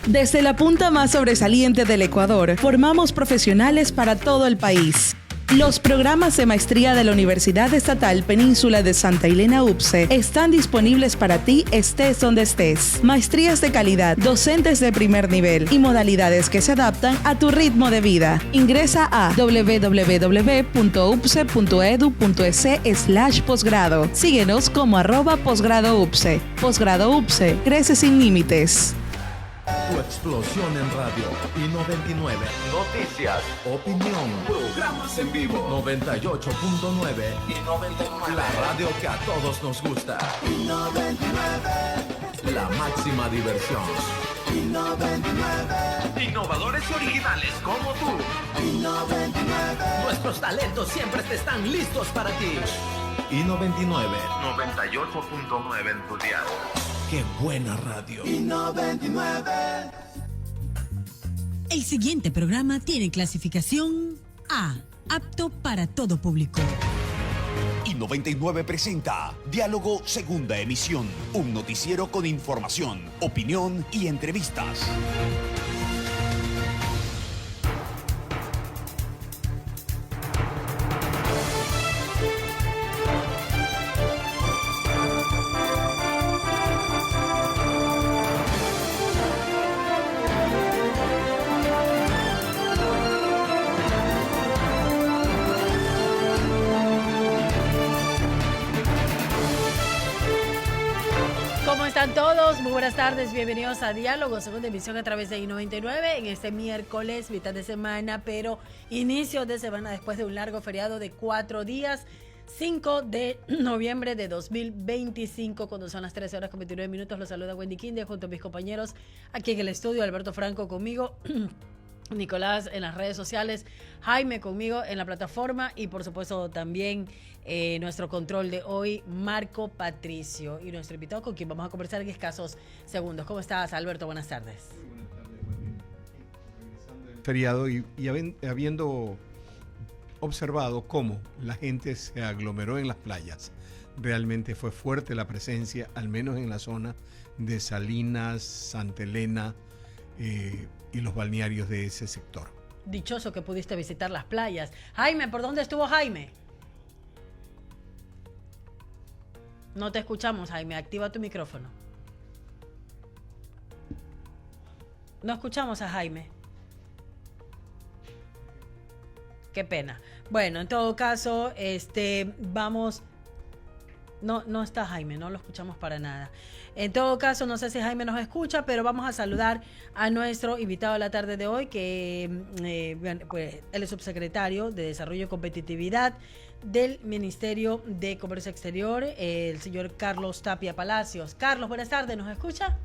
Desde la punta más sobresaliente del Ecuador, formamos profesionales para todo el país. Los programas de maestría de la Universidad Estatal Península de Santa Elena UPCE están disponibles para ti estés donde estés. Maestrías de calidad, docentes de primer nivel y modalidades que se adaptan a tu ritmo de vida. Ingresa a www.upce.edu.es/posgrado. Síguenos como @posgradoupce. Posgrado UPCE, crece sin límites. Tu explosión en radio. I99. Noticias. Opinión. Programas en vivo. 98.9. I99. La radio que a todos nos gusta. I99. La máxima diversión. I99. Innovadores y originales como tú. I99. Nuestros talentos siempre están listos para ti. I99. 98.9 en tu dial. ¡Qué buena radio! I99. El siguiente programa tiene clasificación A, apto para todo público. I99 presenta Diálogo Segunda Emisión, un noticiero con información, opinión y entrevistas. Todos, muy buenas tardes, bienvenidos a Diálogo, segunda emisión a través de I99 en este miércoles, mitad de semana, pero inicio de semana después de un largo feriado de 4 días, 5 de noviembre de 2025, cuando son las 13 horas con 29 minutos, los saluda Wendy Quinde junto a mis compañeros aquí en el estudio, Alberto Franco conmigo, Nicolás en las redes sociales, Jaime conmigo en la plataforma y por supuesto también nuestro control de hoy, Marco Patricio, y nuestro invitado con quien vamos a conversar en escasos segundos. ¿Cómo estás, Alberto? Buenas tardes. Muy buenas tardes, Wendy. Regresando del feriado y habiendo observado cómo la gente se aglomeró en las playas, realmente fue fuerte la presencia, al menos en la zona de Salinas, Santa Elena y los balnearios de ese sector. Dichoso que pudiste visitar las playas. Jaime, ¿por dónde estuvo Jaime? No te escuchamos, Jaime. Activa tu micrófono. No escuchamos a Jaime. Qué pena. Bueno, en todo caso, vamos... No está Jaime, no lo escuchamos para nada. En todo caso, no sé si Jaime nos escucha, pero vamos a saludar a nuestro invitado de la tarde de hoy, que pues, él es subsecretario de Desarrollo y Competitividad del Ministerio de Comercio Exterior, el señor Carlos Tapia Palacios. Carlos, buenas tardes, ¿nos escucha?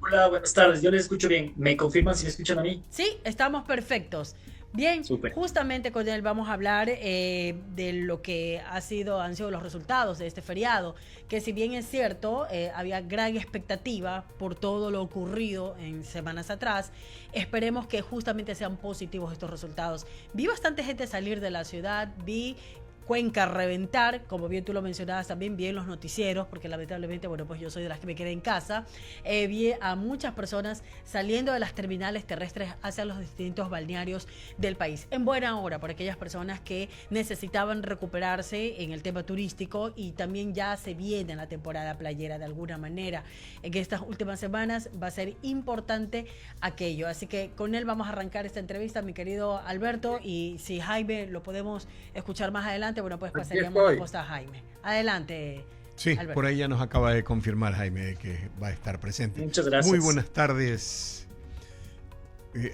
Hola, buenas tardes, yo les escucho bien. ¿Me confirman si me escuchan a mí? Sí, estamos perfectos. Bien, Super. Justamente con él vamos a hablar de lo que han sido los resultados de este feriado, que si bien es cierto, había gran expectativa por todo lo ocurrido en semanas atrás, esperemos que justamente sean positivos estos resultados. Vi bastante gente salir de la ciudad, vi Cuenca reventar, como bien tú lo mencionabas también, vi en los noticieros, porque lamentablemente, bueno, pues yo soy de las que me quedé en casa, vi a muchas personas saliendo de las terminales terrestres hacia los distintos balnearios del país, en buena hora, por aquellas personas que necesitaban recuperarse en el tema turístico y también ya se viene la temporada playera de alguna manera. En estas últimas semanas va a ser importante aquello, así que con él vamos a arrancar esta entrevista, mi querido Alberto, y si Jaime lo podemos escuchar más adelante, bueno, pues pasaríamos la posta a Jaime. Adelante, sí, Alberto. Por ahí ya nos acaba de confirmar Jaime que va a estar presente. Muchas gracias. Muy buenas tardes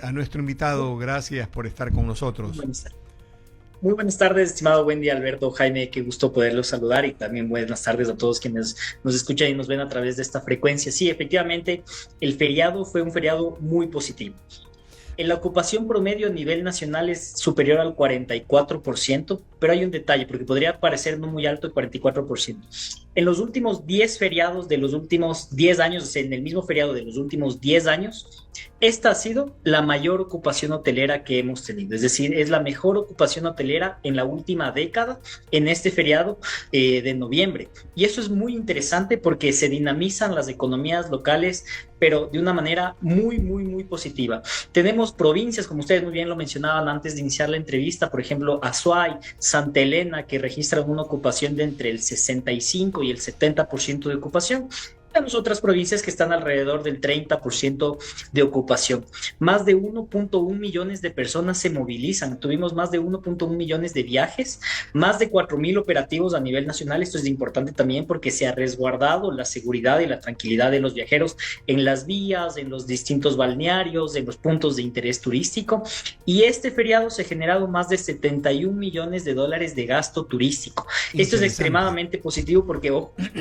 a nuestro invitado, gracias por estar con nosotros. Muy buenas tardes, estimado Wendy, Alberto, Jaime, qué gusto poderlos saludar y también buenas tardes a todos quienes nos escuchan y nos ven a través de esta frecuencia. Sí, efectivamente, el feriado fue un feriado muy positivo. La ocupación promedio a nivel nacional es superior al 44%, pero hay un detalle, porque podría parecer no muy alto el 44%. en los últimos 10 feriados de los últimos 10 años, o sea, en el mismo feriado de los últimos 10 años, esta ha sido la mayor ocupación hotelera que hemos tenido. Es decir, es la mejor ocupación hotelera en la última década en este feriado de noviembre. Y eso es muy interesante porque se dinamizan las economías locales, pero de una manera muy, muy, muy positiva. Tenemos provincias, como ustedes muy bien lo mencionaban antes de iniciar la entrevista, por ejemplo, Azuay, Santa Elena, que registran una ocupación de entre el 65 y el 70% de ocupación. Tenemos otras provincias que están alrededor del 30% de ocupación. Más de 1.1 millones de personas se movilizan. Tuvimos más de 1.1 millones de viajes, más de 4.000 operativos a nivel nacional. Esto es importante también porque se ha resguardado la seguridad y la tranquilidad de los viajeros en las vías, en los distintos balnearios, en los puntos de interés turístico. Y este feriado se ha generado más de 71 millones de dólares de gasto turístico. Esto es extremadamente positivo porque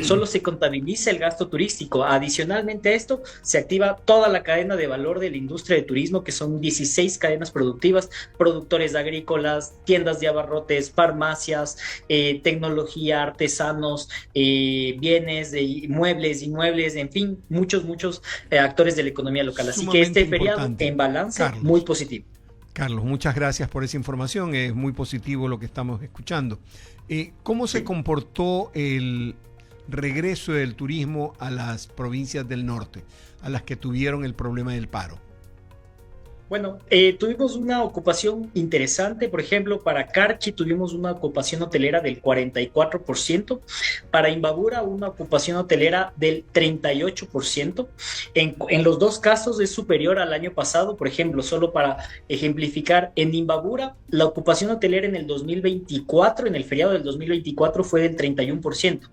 solo se contabiliza el gasto turístico. Adicionalmente a esto, se activa toda la cadena de valor de la industria de turismo, que son 16 cadenas productivas, productores agrícolas, tiendas de abarrotes, farmacias, tecnología, artesanos, bienes, muebles, inmuebles, en fin, muchos actores de la economía local. Así que este feriado en balance, Carlos, muy positivo. Carlos, muchas gracias por esa información. Es muy positivo lo que estamos escuchando. ¿Cómo se comportó el regreso del turismo a las provincias del norte, a las que tuvieron el problema del paro? Bueno, tuvimos una ocupación interesante. Por ejemplo, para Carchi tuvimos una ocupación hotelera del 44%, para Imbabura una ocupación hotelera del 38%. En los dos casos es superior al año pasado. Por ejemplo, solo para ejemplificar, en Imbabura la ocupación hotelera en el 2024, en el feriado del 2024, fue del 31%.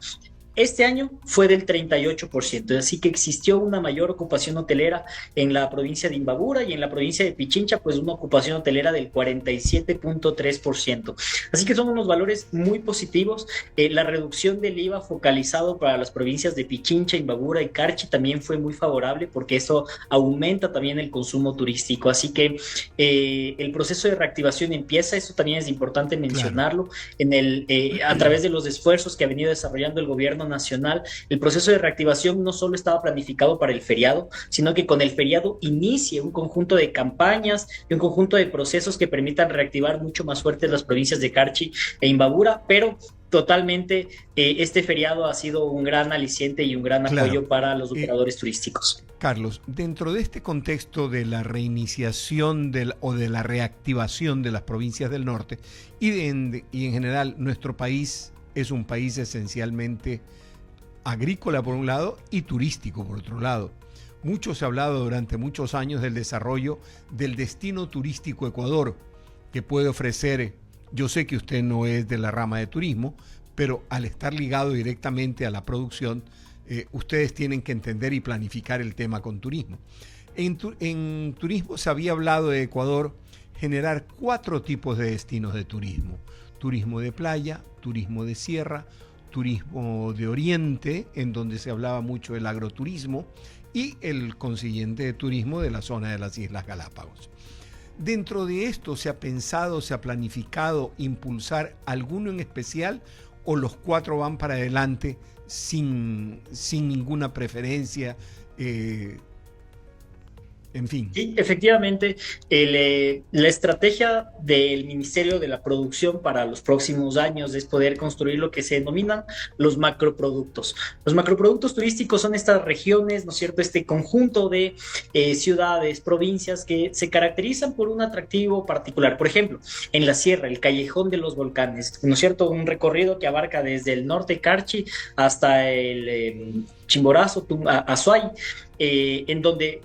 Este año fue del 38%, así que existió una mayor ocupación hotelera en la provincia de Imbabura, y en la provincia de Pichincha, pues una ocupación hotelera del 47.3%. Así que son unos valores muy positivos. La reducción del IVA focalizado para las provincias de Pichincha, Imbabura y Carchi también fue muy favorable, porque eso aumenta también el consumo turístico. Así que el proceso de reactivación empieza, eso también es importante mencionarlo, claro. A través de los esfuerzos que ha venido desarrollando el gobierno nacional. El proceso de reactivación no solo estaba planificado para el feriado, sino que con el feriado inicia un conjunto de campañas y un conjunto de procesos que permitan reactivar mucho más fuertes las provincias de Carchi e Imbabura, pero totalmente este feriado ha sido un gran aliciente y un gran apoyo para los operadores turísticos. Carlos, dentro de este contexto de la reiniciación o de la reactivación de las provincias del norte y en general nuestro país es un país esencialmente agrícola por un lado y turístico por otro lado. Mucho se ha hablado durante muchos años del desarrollo del destino turístico Ecuador, que puede ofrecer, yo sé que usted no es de la rama de turismo, pero al estar ligado directamente a la producción, ustedes tienen que entender y planificar el tema con turismo. En turismo se había hablado de Ecuador generar 4 tipos de destinos de turismo: turismo de playa, turismo de sierra, turismo de oriente, en donde se hablaba mucho del agroturismo, y el consiguiente turismo de la zona de las Islas Galápagos. Dentro de esto, ¿se ha pensado, se ha planificado impulsar alguno en especial, o los 4 van para adelante sin ninguna preferencia? En fin. Sí, efectivamente, la estrategia del Ministerio de la Producción para los próximos años es poder construir lo que se denominan los macroproductos. Los macroproductos turísticos son estas regiones, ¿no es cierto?, este conjunto de ciudades, provincias que se caracterizan por un atractivo particular. Por ejemplo, en la sierra, el Callejón de los Volcanes, ¿no es cierto?, un recorrido que abarca desde el norte Carchi hasta el Chimborazo, Azuay, en donde,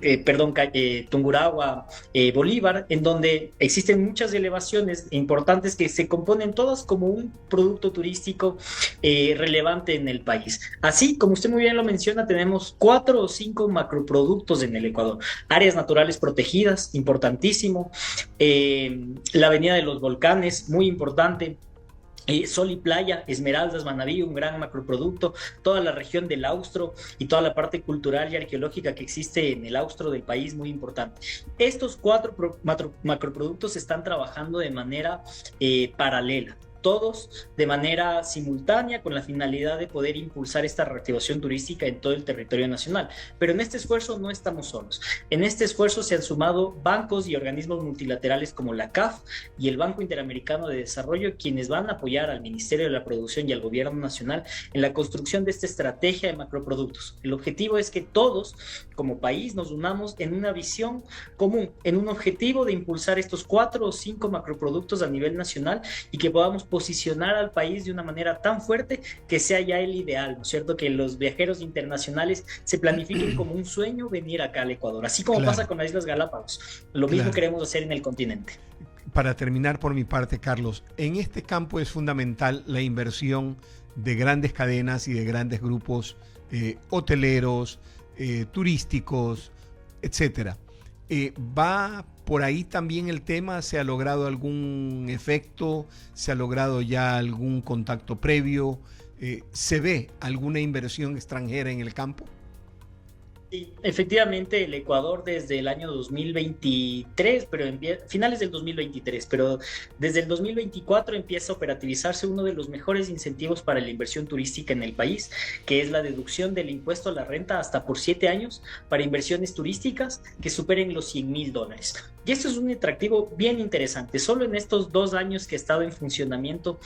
Tungurahua, Bolívar, en donde existen muchas elevaciones importantes que se componen todas como un producto turístico relevante en el país. Así, como usted muy bien lo menciona, tenemos 4 o 5 macroproductos en el Ecuador. Áreas naturales protegidas, importantísimo. La Avenida de los Volcanes, muy importante. Sol y Playa, Esmeraldas, Manabí, un gran macroproducto, toda la región del Austro y toda la parte cultural y arqueológica que existe en el Austro del país, muy importante. Estos 4 macroproductos están trabajando de manera paralela. todos de manera simultánea con la finalidad de poder impulsar esta reactivación turística en todo el territorio nacional. Pero en este esfuerzo no estamos solos. En este esfuerzo se han sumado bancos y organismos multilaterales como la CAF y el Banco Interamericano de Desarrollo, quienes van a apoyar al Ministerio de la Producción y al Gobierno Nacional en la construcción de esta estrategia de macroproductos. El objetivo es que todos, como país, nos unamos en una visión común, en un objetivo de impulsar estos 4 o 5 macroproductos a nivel nacional y que podamos posicionar al país de una manera tan fuerte que sea ya el ideal, ¿no es cierto? Que los viajeros internacionales se planifiquen como un sueño venir acá al Ecuador, así como pasa con las Islas Galápagos. Lo mismo queremos hacer en el continente. Para terminar por mi parte, Carlos, en este campo es fundamental la inversión de grandes cadenas y de grandes grupos hoteleros, turísticos, etcétera. ¿Va por ahí también el tema? ¿Se ha logrado algún efecto? ¿Se ha logrado ya algún contacto previo? ¿Se ve alguna inversión extranjera en el campo? Sí, efectivamente, el Ecuador desde el año 2023, pero finales del 2023, pero desde el 2024 empieza a operativizarse uno de los mejores incentivos para la inversión turística en el país, que es la deducción del impuesto a la renta hasta por 7 años para inversiones turísticas que superen los $100,000. Y esto es un atractivo bien interesante. Solo en estos 2 años que ha estado en funcionamiento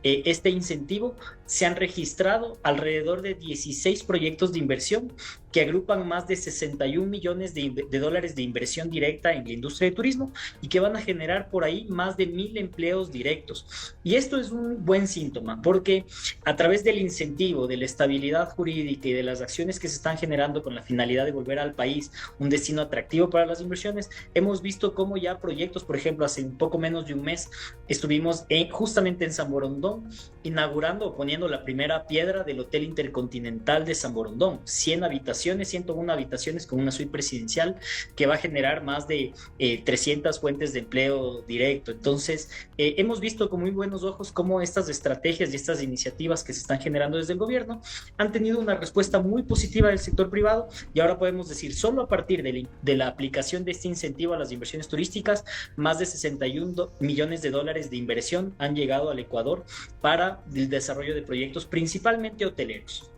este incentivo, se han registrado alrededor de 16 proyectos de inversión que agrupan más de 61 millones de dólares de inversión directa en la industria de turismo y que van a generar por ahí más de 1,000 empleos directos. Y esto es un buen síntoma porque a través del incentivo, de la estabilidad jurídica y de las acciones que se están generando con la finalidad de volver al país un destino atractivo para las inversiones, hemos visto cómo ya proyectos, por ejemplo, hace un poco menos de un mes estuvimos justamente en San Borondón inaugurando o poniendo la primera piedra del Hotel Intercontinental de San Borondón, 101 habitaciones con una suite presidencial que va a generar más de 300 fuentes de empleo directo. Entonces, hemos visto con muy buenos ojos cómo estas estrategias y estas iniciativas que se están generando desde el gobierno han tenido una respuesta muy positiva del sector privado y ahora podemos decir, solo a partir de la aplicación de este incentivo a las inversiones turísticas, más de 61 millones de dólares de inversión han llegado al Ecuador para el desarrollo de proyectos principalmente hoteleros.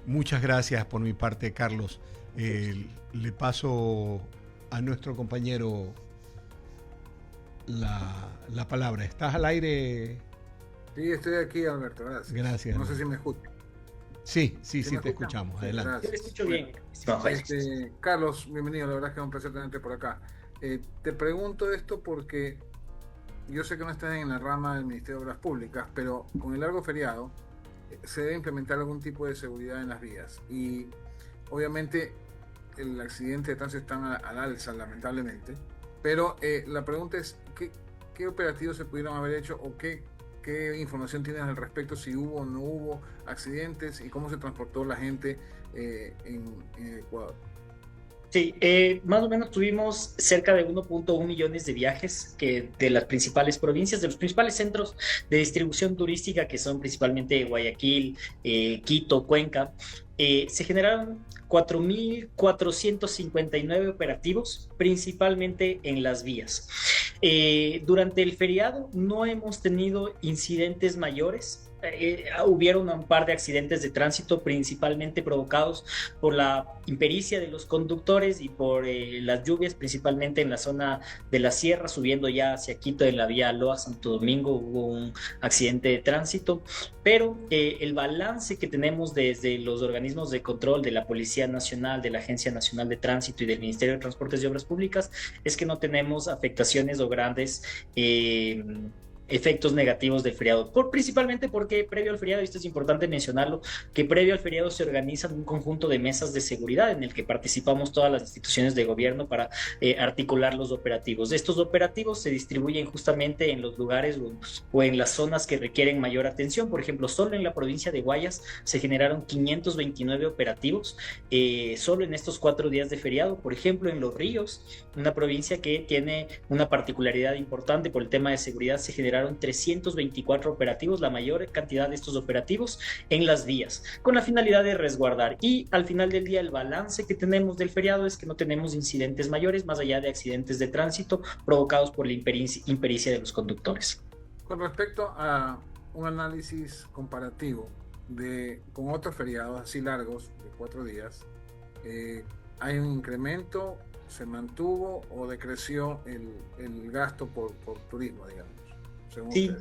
Muchas gracias por mi parte, Carlos. Le paso a nuestro compañero la palabra. ¿Estás al aire? Sí, estoy aquí, Alberto. Gracias. Gracias. No sé si me escuchas. Sí, te escuchamos. Adelante. Yo te escucho bien. Carlos, bienvenido. La verdad es que es un placer tenerte por acá. Te pregunto esto porque yo sé que no estás en la rama del Ministerio de Obras Públicas, pero con el largo feriado se debe implementar algún tipo de seguridad en las vías. Y obviamente el accidente de tránsito están al alza, lamentablemente. Pero la pregunta es, ¿qué operativos se pudieron haber hecho o qué información tienes al respecto, si hubo o no hubo accidentes y cómo se transportó la gente en Ecuador? Sí, más o menos tuvimos cerca de 1.1 millones de viajes de las principales provincias, de los principales centros de distribución turística que son principalmente Guayaquil, Quito, Cuenca. Se generaron 4.459 operativos, principalmente en las vías. Durante el feriado no hemos tenido incidentes mayores. Hubieron un par de accidentes de tránsito principalmente provocados por la impericia de los conductores y por las lluvias, principalmente en la zona de la sierra, subiendo ya hacia Quito en la vía Loa Santo Domingo hubo un accidente de tránsito, pero el balance que tenemos desde los organismos de control de la Policía Nacional, de la Agencia Nacional de Tránsito y del Ministerio de Transportes y Obras Públicas es que no tenemos afectaciones o grandes efectos negativos del feriado, principalmente porque previo al feriado, y esto es importante mencionarlo, que previo al feriado se organizan un conjunto de mesas de seguridad en el que participamos todas las instituciones de gobierno para articular los operativos. Estos operativos se distribuyen justamente en los lugares o en las zonas que requieren mayor atención. Por ejemplo, solo en la provincia de Guayas se generaron 529 operativos solo en estos 4 días de feriado. Por ejemplo, en Los Ríos, una provincia que tiene una particularidad importante por el tema de seguridad, se generaron 324 operativos, la mayor cantidad de estos operativos en las vías, con la finalidad de resguardar. Y al final del día el balance que tenemos del feriado es que no tenemos incidentes mayores, más allá de accidentes de tránsito provocados por la impericia de los conductores. Con respecto a un análisis comparativo con otros feriados así largos, de 4 días, ¿hay un incremento, se mantuvo o decreció el gasto por turismo, digamos? Sí,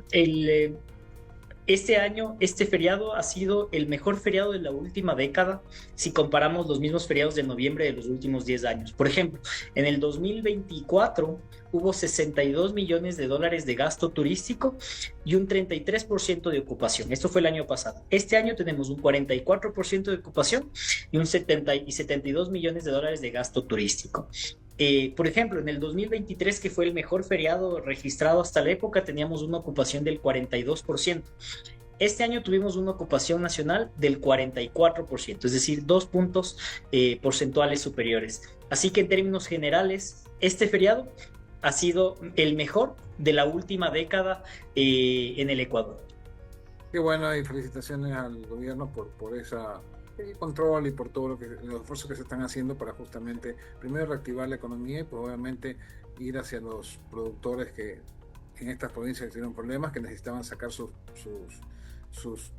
este año, este feriado ha sido el mejor feriado de la última década si comparamos los mismos feriados de noviembre de los últimos 10 años. Por ejemplo, en el 2024 hubo $62 millones de gasto turístico y un 33% de ocupación. Esto fue el año pasado. Este año tenemos un 44% de ocupación y un 72 millones de dólares de gasto turístico. Por ejemplo, en el 2023, que fue el mejor feriado registrado hasta la época, teníamos una ocupación del 42%. Este año tuvimos una ocupación nacional del 44%, es decir, 2 puntos porcentuales superiores. Así que en términos generales, este feriado ha sido el mejor de la última década en el Ecuador. Qué bueno, y felicitaciones al gobierno por ese control y por todo los esfuerzos que se están haciendo para justamente primero reactivar la economía y pues obviamente ir hacia los productores que en estas provincias tuvieron problemas, que necesitaban sacar sus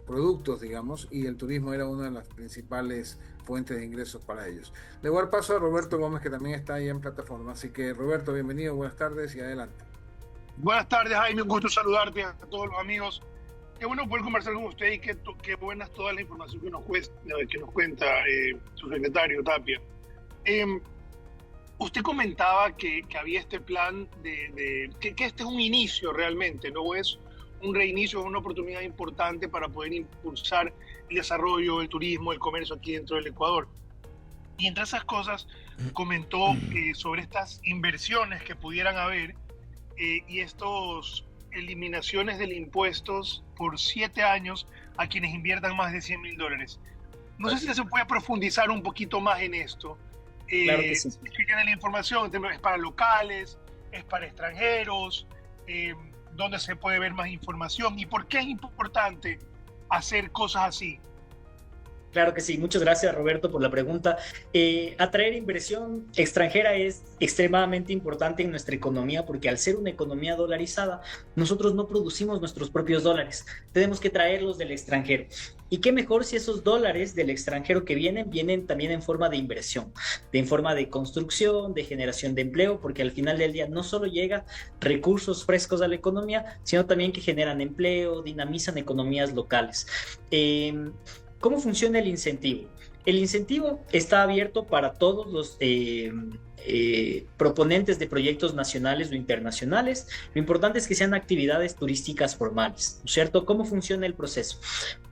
productos, digamos, y el turismo era una de las principales fuentes de ingresos para ellos. Le voy a dar paso a Roberto Gómez, que también está ahí en plataforma. Así que Roberto, bienvenido, buenas tardes y adelante. Buenas tardes, Jaime, un gusto saludarte a todos los amigos. Qué bueno poder conversar con usted y qué buena es toda la información que nos cuenta su secretario Tapia. Usted comentaba que había este plan que este es un inicio realmente, no es un reinicio, es una oportunidad importante para poder impulsar el desarrollo, el turismo, el comercio aquí dentro del Ecuador. Y entre esas cosas comentó sobre estas inversiones que pudieran haber y estos eliminaciones de impuestos por 7 años a quienes inviertan más de $100,000. No sé si se puede profundizar un poquito más en esto. Claro que sí. Que tiene la información, es para locales, es para extranjeros, dónde se puede ver más información y por qué es importante hacer cosas así. Claro que sí, muchas gracias Roberto por la pregunta. Atraer inversión extranjera es extremadamente importante en nuestra economía porque al ser una economía dolarizada, nosotros no producimos nuestros propios dólares, tenemos que traerlos del extranjero. Y qué mejor si esos dólares del extranjero que vienen también en forma de inversión, en forma de construcción, de generación de empleo, porque al final del día no solo llega recursos frescos a la economía, sino también que generan empleo, dinamizan economías locales. ¿Cómo funciona el incentivo? El incentivo está abierto para todos los proponentes de proyectos nacionales o internacionales. Lo importante es que sean actividades turísticas formales, ¿no es cierto? ¿Cómo funciona el proceso?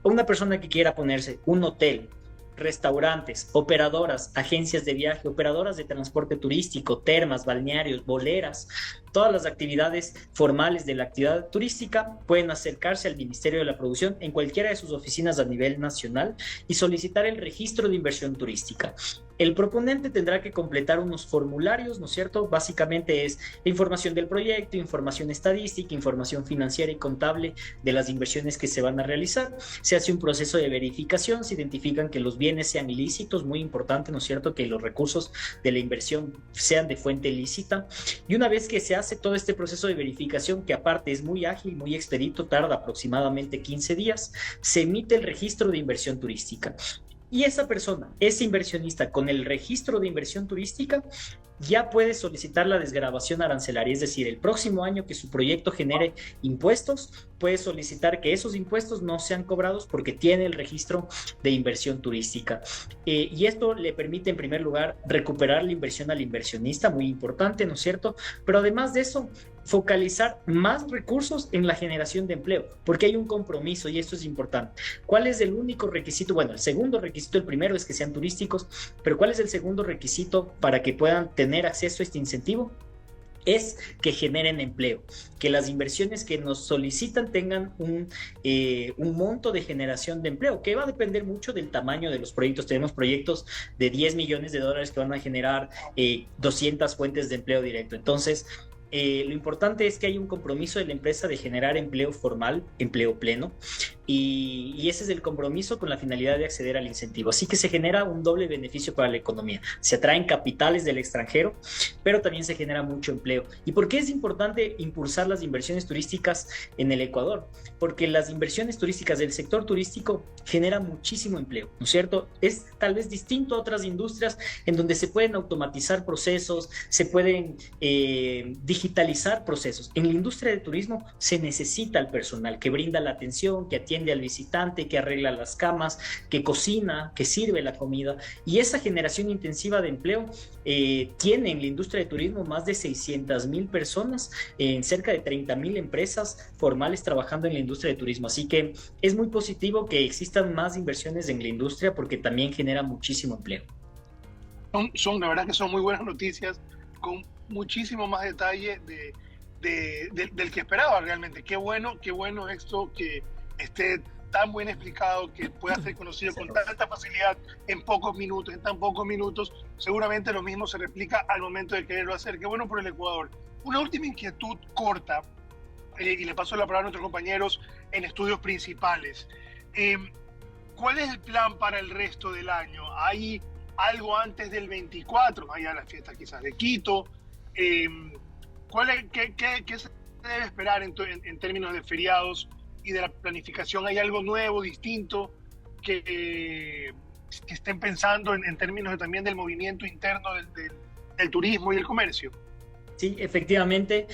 Una persona que quiera ponerse un hotel, restaurantes, operadoras, agencias de viaje, operadoras de transporte turístico, termas, balnearios, boleras, todas las actividades formales de la actividad turística pueden acercarse al Ministerio de la Producción en cualquiera de sus oficinas a nivel nacional y solicitar el registro de inversión turística. El proponente tendrá que completar unos formularios, ¿no es cierto? Básicamente es información del proyecto, información estadística, información financiera y contable de las inversiones que se van a realizar. Se hace un proceso de verificación, se identifican que los bienes sean ilícitos, muy importante, ¿no es cierto? Que los recursos de la inversión sean de fuente ilícita. Y una vez que se hace todo este proceso de verificación, que aparte es muy ágil, muy expedito, tarda aproximadamente 15 días, se emite el registro de inversión turística. Y esa persona, ese inversionista con el registro de inversión turística, ya puede solicitar la desgravación arancelaria, es decir, el próximo año que su proyecto genere impuestos, puede solicitar que esos impuestos no sean cobrados porque tiene el registro de inversión turística. Y esto le permite, en primer lugar, recuperar la inversión al inversionista, muy importante, ¿no es cierto? Pero además de eso, focalizar más recursos en la generación de empleo, porque hay un compromiso y esto es importante. ¿Cuál es el único requisito? Bueno, el segundo requisito, el primero es que sean turísticos, pero ¿cuál es el segundo requisito para que puedan tener acceso a este incentivo? Es que generen empleo, que las inversiones que nos solicitan tengan un monto de generación de empleo, que va a depender mucho del tamaño de los proyectos. Tenemos proyectos de $10 millones que van a generar 200 fuentes de empleo directo. Entonces, lo importante es que hay un compromiso de la empresa de generar empleo formal, empleo pleno, y ese es el compromiso con la finalidad de acceder al incentivo. Así que se genera un doble beneficio para la economía. Se atraen capitales del extranjero, pero también se genera mucho empleo. ¿Y por qué es importante impulsar las inversiones turísticas en el Ecuador? Porque las inversiones turísticas del sector turístico generan muchísimo empleo, ¿no es cierto? Es tal vez distinto a otras industrias en donde se pueden automatizar procesos, se pueden digitalizar procesos. En la industria de turismo se necesita el personal que brinda la atención, que atiende al visitante, que arregla las camas, que cocina, que sirve la comida, y esa generación intensiva de empleo tiene en la industria de turismo más de 600,000 personas en cerca de 30,000 empresas formales trabajando en la industria de turismo. Así que es muy positivo que existan más inversiones en la industria porque también genera muchísimo empleo. La verdad que son muy buenas noticias, con muchísimo más detalle del que esperaba realmente. Qué bueno esto que esté tan bien explicado, que pueda ser conocido con tanta facilidad en tan pocos minutos. Seguramente lo mismo se replica al momento de quererlo hacer. Qué bueno por el Ecuador. Una última inquietud corta, y le paso la palabra a nuestros compañeros en estudios principales. ¿Cuál es el plan para el resto del año? ¿Hay algo antes del 24? ¿Hay a las fiestas quizás de Quito? ¿Qué se debe esperar en términos de feriados y de la planificación? ¿Hay algo nuevo, distinto, que estén pensando en términos también del movimiento interno del turismo y el comercio? Sí, efectivamente.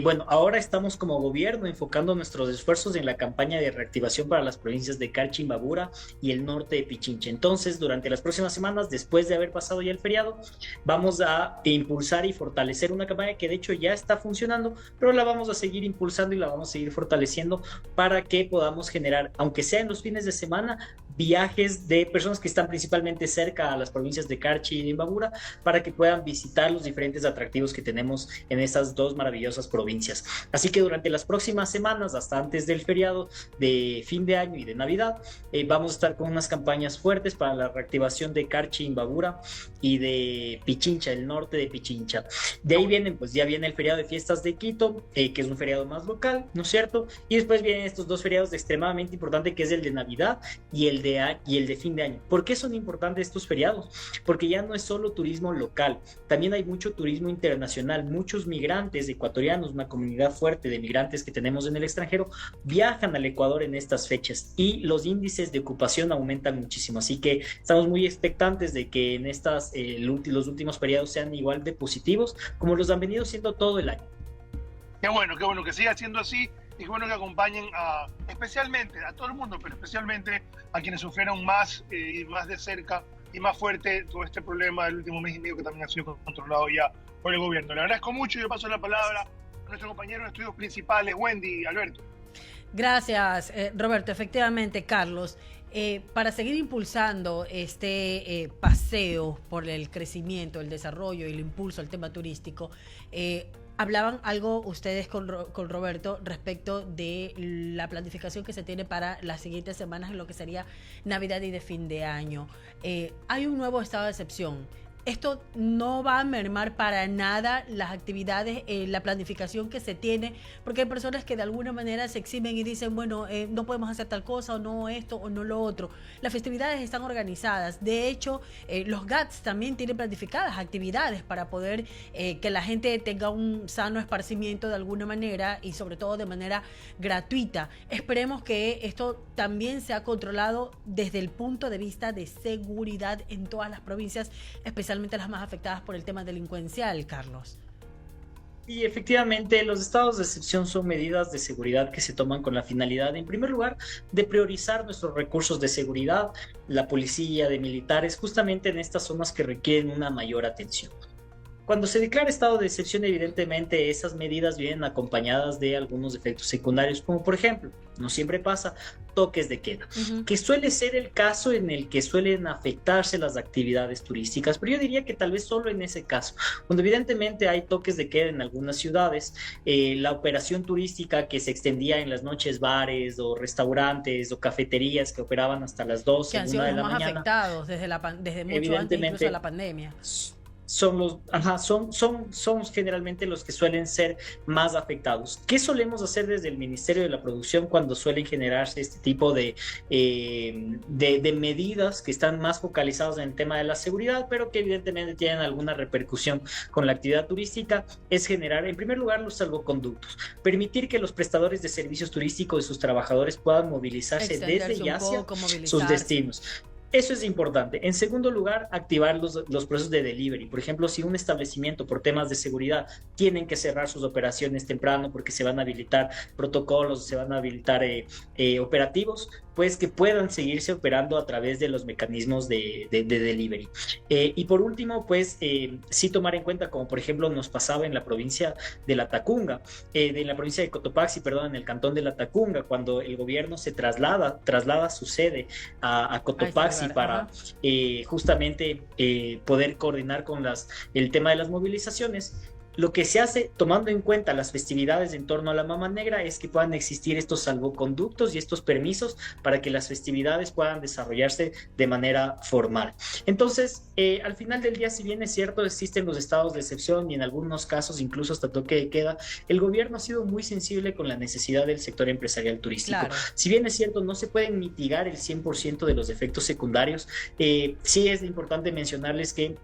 Bueno, ahora estamos como gobierno enfocando nuestros esfuerzos en la campaña de reactivación para las provincias de Carchi, Imbabura y el norte de Pichincha. Entonces, durante las próximas semanas, después de haber pasado ya el feriado, vamos a impulsar y fortalecer una campaña que de hecho ya está funcionando, pero la vamos a seguir impulsando y la vamos a seguir fortaleciendo para que podamos generar, aunque sea en los fines de semana, viajes de personas que están principalmente cerca a las provincias de Carchi y de Imbabura para que puedan visitar los diferentes atractivos que tenemos en estas dos maravillosas provincias. Así que durante las próximas semanas, hasta antes del feriado de fin de año y de Navidad, vamos a estar con unas campañas fuertes para la reactivación de Carchi, Imbabura y de Pichincha, el norte de Pichincha. De ahí vienen, pues ya viene el feriado de fiestas de Quito, que es un feriado más local, ¿no es cierto? Y después vienen estos dos feriados extremadamente importantes, que es el de Navidad y el de fin de año. ¿Por qué son importantes estos feriados? Porque ya no es solo turismo local, también hay mucho turismo internacional. Muchos migrantes ecuatorianos, una comunidad fuerte de migrantes que tenemos en el extranjero, viajan al Ecuador en estas fechas y los índices de ocupación aumentan muchísimo. Así que estamos muy expectantes de que en los últimos periodos sean igual de positivos como los han venido siendo todo el año. Qué bueno que siga siendo así, y qué bueno que acompañen especialmente a todo el mundo, pero especialmente a quienes sufrieron más y más de cerca y más fuerte todo este problema del último mes y medio, que también ha sido controlado ya por el gobierno. Le agradezco mucho y yo paso la palabra a nuestro compañero de estudios principales, Wendy, Alberto. Gracias, Roberto. Efectivamente, Carlos, para seguir impulsando este paseo por el crecimiento, el desarrollo y el impulso al tema turístico, hablaban algo ustedes con Roberto respecto de la planificación que se tiene para las siguientes semanas en lo que sería Navidad y de fin de año. Hay un nuevo estado de excepción. Esto no va a mermar para nada las actividades, la planificación que se tiene, porque hay personas que de alguna manera se eximen y dicen, bueno, no podemos hacer tal cosa, o no esto, o no lo otro. Las festividades están organizadas. De hecho, los GATS también tienen planificadas actividades para poder que la gente tenga un sano esparcimiento de alguna manera y sobre todo de manera gratuita. Esperemos que esto también sea controlado desde el punto de vista de seguridad en todas las provincias, especialmente las más afectadas por el tema delincuencial, Carlos. Y efectivamente, los estados de excepción son medidas de seguridad que se toman con la finalidad, en primer lugar, de priorizar nuestros recursos de seguridad, la policía, de militares, justamente en estas zonas que requieren una mayor atención. Cuando se declara estado de excepción, evidentemente esas medidas vienen acompañadas de algunos efectos secundarios, como por ejemplo, no siempre pasa, toques de queda, que suele ser el caso en el que suelen afectarse las actividades turísticas, pero yo diría que tal vez solo en ese caso, cuando evidentemente hay toques de queda en algunas ciudades, la operación turística que se extendía en las noches, bares o restaurantes o cafeterías que operaban hasta las 12, 1 de la mañana. Que han sido los más afectados desde mucho antes incluso de la pandemia. son generalmente los que suelen ser más afectados. ¿Qué solemos hacer desde el Ministerio de la Producción cuando suelen generarse este tipo de medidas que están más focalizadas en el tema de la seguridad, pero que evidentemente tienen alguna repercusión con la actividad turística? Es generar, en primer lugar, los salvoconductos, permitir que los prestadores de servicios turísticos y sus trabajadores puedan movilizarse desde y hacia sus destinos. Eso es importante. En segundo lugar, activar los procesos de delivery. Por ejemplo, si un establecimiento por temas de seguridad tienen que cerrar sus operaciones temprano porque se van a habilitar protocolos, se van a habilitar operativos, pues que puedan seguirse operando a través de los mecanismos de delivery. Y por último, pues sí tomar en cuenta, como por ejemplo nos pasaba en la provincia de la Tacunga, en la provincia de Cotopaxi, perdón, en el cantón de la Tacunga, cuando el gobierno se traslada su sede a Cotopaxi para justamente poder coordinar con el tema de las movilizaciones. Lo que se hace tomando en cuenta las festividades en torno a la Mama Negra es que puedan existir estos salvoconductos y estos permisos para que las festividades puedan desarrollarse de manera formal. Entonces, al final del día, si bien es cierto, existen los estados de excepción y en algunos casos incluso hasta toque de queda, el gobierno ha sido muy sensible con la necesidad del sector empresarial turístico. Claro. Si bien es cierto, no se pueden mitigar el 100% de los efectos secundarios, sí es importante mencionarles que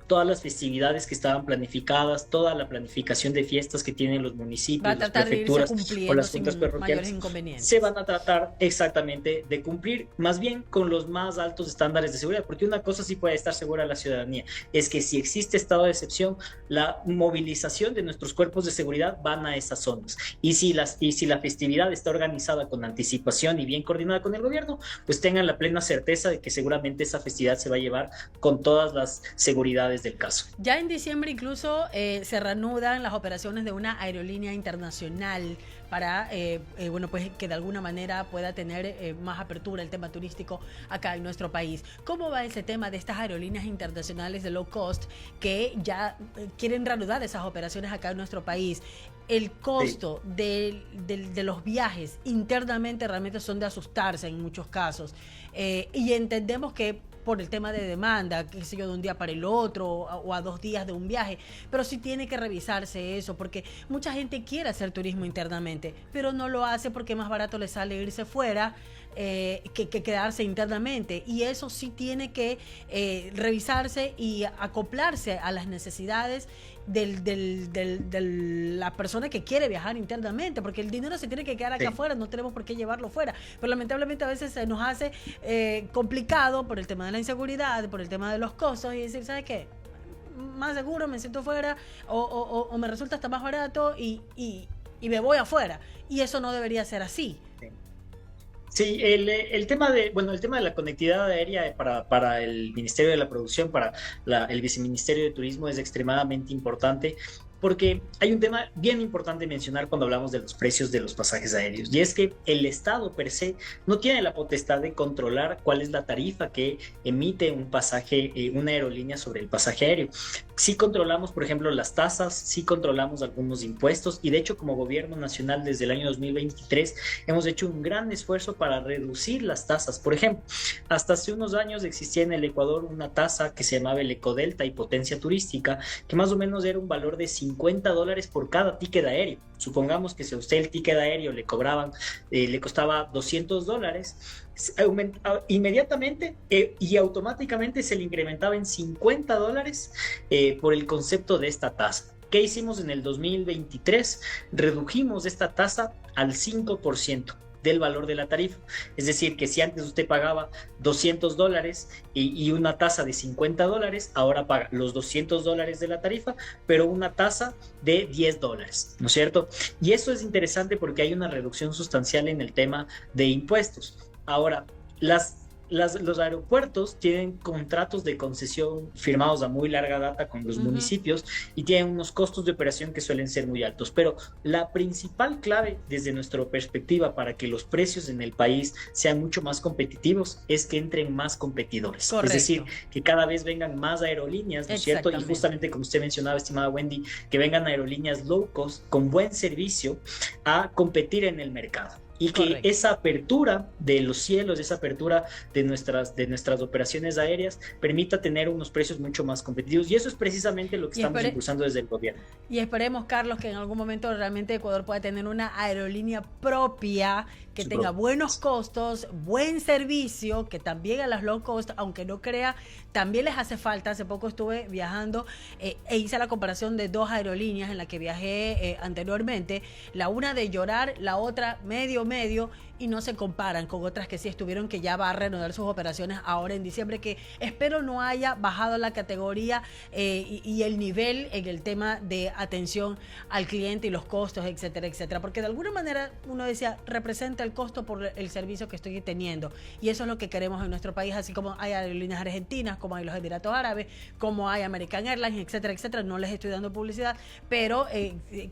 todas las festividades que estaban planificadas, toda la planificación de fiestas que tienen los municipios, las prefecturas o las juntas parroquiales, se van a tratar exactamente de cumplir, más bien con los más altos estándares de seguridad, porque una cosa sí puede estar segura la ciudadanía, es que si existe estado de excepción, la movilización de nuestros cuerpos de seguridad van a esas zonas, y si la festividad está organizada con anticipación y bien coordinada con el gobierno, pues tengan la plena certeza de que seguramente esa festividad se va a llevar con todas las seguridades del caso. Ya en diciembre incluso se reanudan las operaciones de una aerolínea internacional para pues que de alguna manera pueda tener más apertura el tema turístico acá en nuestro país. ¿Cómo va ese tema de estas aerolíneas internacionales de low cost que ya quieren reanudar esas operaciones acá en nuestro país? El costo de los viajes internamente realmente son de asustarse en muchos casos, y entendemos que por el tema de demanda, qué sé yo, de un día para el otro o a 2 días de un viaje, pero sí tiene que revisarse eso, porque mucha gente quiere hacer turismo internamente, pero no lo hace porque más barato le sale irse fuera que quedarse internamente, y eso sí tiene que revisarse y acoplarse a las necesidades de la persona que quiere viajar internamente, porque el dinero se tiene que quedar acá afuera, no tenemos por qué llevarlo fuera, pero lamentablemente a veces se nos hace complicado por el tema de la inseguridad, por el tema de los costos, y decir, ¿sabes qué? Más seguro, me siento fuera, o me resulta hasta más barato y me voy afuera, y eso no debería ser así. Sí, el tema de la conectividad aérea para el Ministerio de la Producción, para el Viceministerio de Turismo, es extremadamente importante, porque hay un tema bien importante mencionar cuando hablamos de los precios de los pasajes aéreos, y es que el Estado per se no tiene la potestad de controlar cuál es la tarifa que emite una aerolínea sobre el pasaje aéreo. Sí controlamos, por ejemplo, las tasas, sí controlamos algunos impuestos, y de hecho como gobierno nacional desde el año 2023 hemos hecho un gran esfuerzo para reducir las tasas. Por ejemplo, hasta hace unos años existía en el Ecuador una tasa que se llamaba el Ecodelta y Potencia Turística, que más o menos era un valor de $50 por cada ticket aéreo. Supongamos que si a usted el ticket aéreo le costaba $200, inmediatamente y automáticamente se le incrementaba en $50 por el concepto de esta tasa. ¿Qué hicimos en el 2023? Redujimos esta tasa al 5% del valor de la tarifa. Es decir, que si antes usted pagaba $200 y una tasa de $50, ahora paga los $200 de la tarifa, pero una tasa de $10, ¿no es cierto? Y eso es interesante porque hay una reducción sustancial en el tema de impuestos. Ahora, los aeropuertos tienen contratos de concesión firmados a muy larga data con los municipios y tienen unos costos de operación que suelen ser muy altos, pero la principal clave desde nuestra perspectiva para que los precios en el país sean mucho más competitivos es que entren más competidores. Correcto. Es decir, que cada vez vengan más aerolíneas, ¿no es cierto? Y justamente como usted mencionaba, estimada Wendy, que vengan aerolíneas low cost con buen servicio a competir en el mercado. y que esa apertura de los cielos, esa apertura de nuestras operaciones aéreas permita tener unos precios mucho más competitivos, y eso es precisamente lo que estamos impulsando desde el gobierno. Y esperemos, Carlos, que en algún momento realmente Ecuador pueda tener una aerolínea propia que tenga buenos costos, buen servicio, que también a las low cost, aunque no crea, también les hace falta. Hace poco estuve viajando e hice la comparación de dos aerolíneas en las que viajé anteriormente, la una de llorar, la otra medio, y no se comparan con otras que sí estuvieron, que ya va a reanudar sus operaciones ahora en diciembre, que espero no haya bajado la categoría y el nivel en el tema de atención al cliente y los costos, etcétera, etcétera, porque de alguna manera uno decía, representa el costo por el servicio que estoy teniendo, y eso es lo que queremos en nuestro país, así como hay aerolíneas argentinas, como hay los Emiratos Árabes, como hay American Airlines, etcétera, etcétera. No les estoy dando publicidad, pero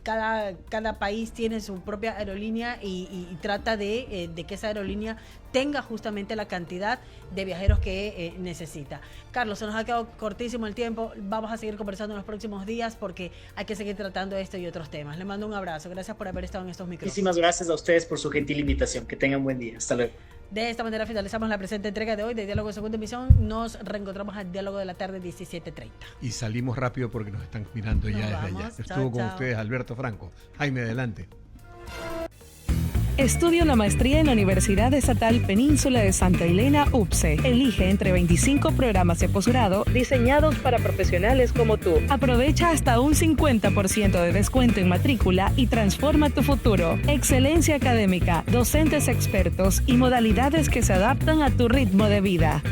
cada país tiene su propia aerolínea y trata de que esa aerolínea tenga justamente la cantidad de viajeros que necesita. Carlos, se nos ha quedado cortísimo el tiempo. Vamos a seguir conversando en los próximos días porque hay que seguir tratando esto y otros temas. Le mando un abrazo. Gracias por haber estado en estos micrófonos. Muchísimas gracias a ustedes por su gentil invitación. Que tengan buen día. Hasta luego. De esta manera finalizamos la presente entrega de hoy de Diálogo de Segunda Emisión. Nos reencontramos al Diálogo de la Tarde 17:30. Y salimos rápido porque nos están mirando ya desde allá. Estuvo con ustedes Alberto Franco. Jaime, adelante. Estudia una maestría en la Universidad Estatal Península de Santa Elena, UPCE. Elige entre 25 programas de posgrado diseñados para profesionales como tú. Aprovecha hasta un 50% de descuento en matrícula y transforma tu futuro. Excelencia académica, docentes expertos y modalidades que se adaptan a tu ritmo de vida.